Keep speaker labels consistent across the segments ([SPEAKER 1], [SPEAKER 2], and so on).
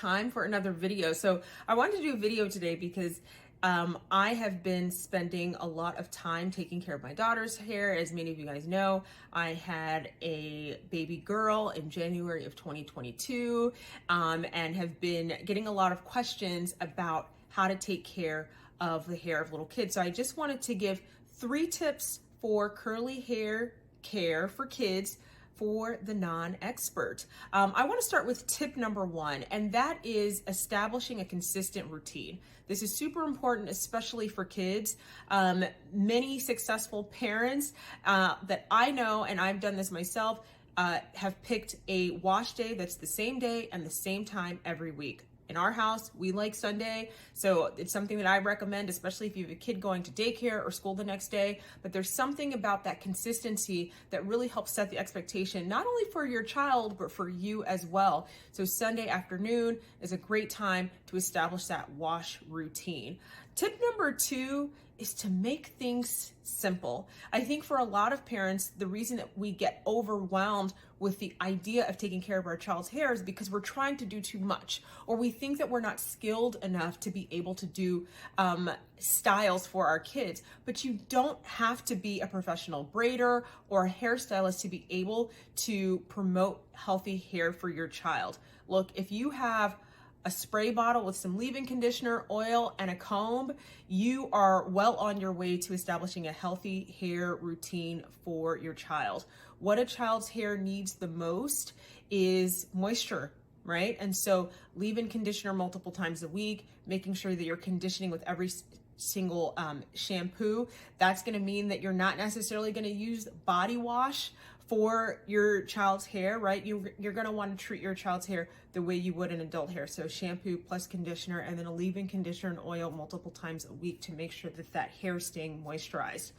[SPEAKER 1] time for another video. So I wanted to do a video today because I have been spending a lot of time taking care of my daughter's hair. As many of you guys know, I had a baby girl in January of 2022 and have been getting a lot of questions about how to take care of the hair of little kids. So I just wanted to give 3 tips for curly hair care for kids for the non-expert. I want to start with tip number 1, and that is establishing a consistent routine. This is super important, especially for kids. Many successful parents that I know, and I've done this myself, have picked a wash day that's the same day and the same time every week. In our house, we like Sunday, so it's something that I recommend, especially if you have a kid going to daycare or school the next day. But there's something about that consistency that really helps set the expectation, not only for your child, but for you as well. So Sunday afternoon is a great time to establish that wash routine. Tip number 2 is to make things simple. I think for a lot of parents, the reason that we get overwhelmed with the idea of taking care of our child's hair is because we're trying to do too much, or we think that we're not skilled enough to be able to do styles for our kids. But you don't have to be a professional braider or a hairstylist to be able to promote healthy hair for your child. Look, if you have a spray bottle with some leave-in conditioner, oil, and a comb, you are well on your way to establishing a healthy hair routine for your child. What a child's hair needs the most is moisture, right? And so leave-in conditioner multiple times a week, making sure that you're conditioning with every single shampoo. That's going to mean that you're not necessarily going to use body wash for your child's hair, right? You're going to want to treat your child's hair the way you would an adult hair. So shampoo plus conditioner, and then a leave-in conditioner and oil multiple times a week to make sure that that hair is staying moisturized.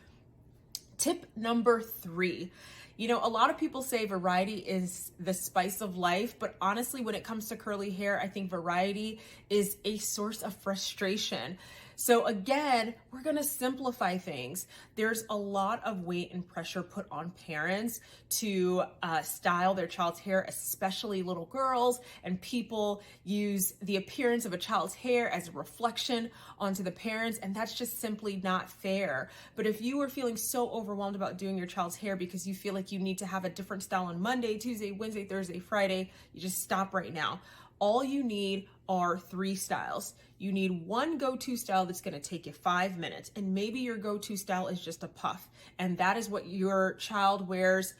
[SPEAKER 1] Tip number 3. You know, a lot of people say variety is the spice of life, but honestly, when it comes to curly hair, I think variety is a source of frustration. So again, we're going to simplify things. There's a lot of weight and pressure put on parents to style their child's hair, especially little girls, and people use the appearance of a child's hair as a reflection onto the parents, and that's just simply not fair. But if you are feeling so overwhelmed about doing your child's hair because you feel like you need to have a different style on Monday, Tuesday, Wednesday, Thursday, Friday, you just stop right now. All you need are 3 styles. You need one go-to style that's going to take you 5 minutes, and maybe your go-to style is just a puff, and that is what your child wears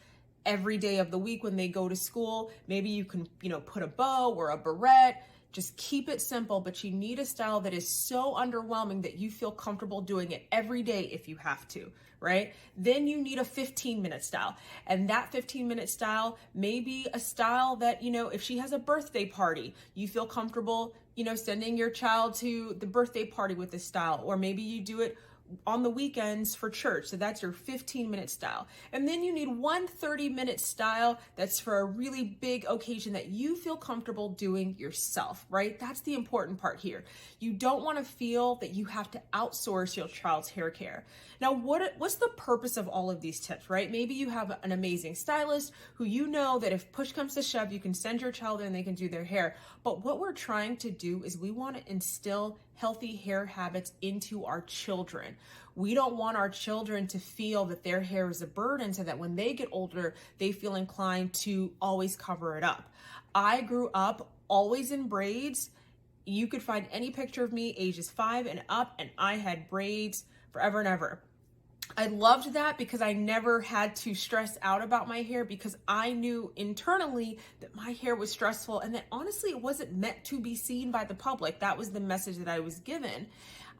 [SPEAKER 1] every day of the week when they go to school. Maybe you can, put a bow or a barrette. Just keep it simple, but you need a style that is so underwhelming that you feel comfortable doing it every day if you have to, right? Then you need a 15-minute style. And that 15-minute style may be a style that, if she has a birthday party, you feel comfortable, sending your child to the birthday party with this style, or maybe you do it on the weekends for church. So that's your 15-minute style. And then you need one 30-minute style that's for a really big occasion that you feel comfortable doing yourself, right? That's the important part here. You don't want to feel that you have to outsource your child's hair care. Now, what's the purpose of all of these tips, right? Maybe you have an amazing stylist who you know that if push comes to shove, you can send your child in and they can do their hair. But what we're trying to do is we want to instill healthy hair habits into our children. We don't want our children to feel that their hair is a burden, so that when they get older, they feel inclined to always cover it up. I grew up always in braids. You could find any picture of me ages 5 and up, and I had braids forever and ever. I loved that because I never had to stress out about my hair, because I knew internally that my hair was stressful and that honestly it wasn't meant to be seen by the public. That was the message that I was given.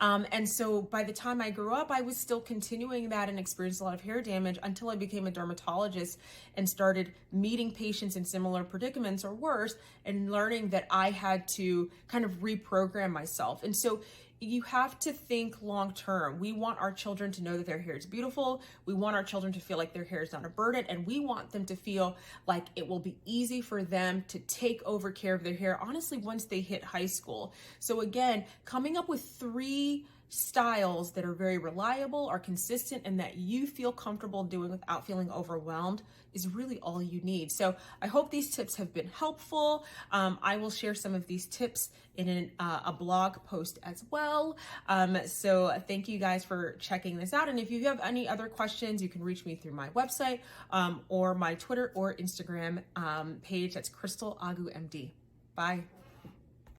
[SPEAKER 1] And so by the time I grew up, I was still continuing that and experienced a lot of hair damage until I became a dermatologist and started meeting patients in similar predicaments or worse, and learning that I had to kind of reprogram myself. And so you have to think long term. We want our children to know that their hair is beautiful. We want our children to feel like their hair is not a burden, and we want them to feel like it will be easy for them to take over care of their hair, honestly, once they hit high school. So again, coming up with 3 styles that are very reliable, are consistent, and that you feel comfortable doing without feeling overwhelmed is really all you need. So I hope these tips have been helpful. I will share some of these tips in a blog post as well. So thank you guys for checking this out. And if you have any other questions, you can reach me through my website or my Twitter or Instagram page. That's Crystal Agu MD. Bye.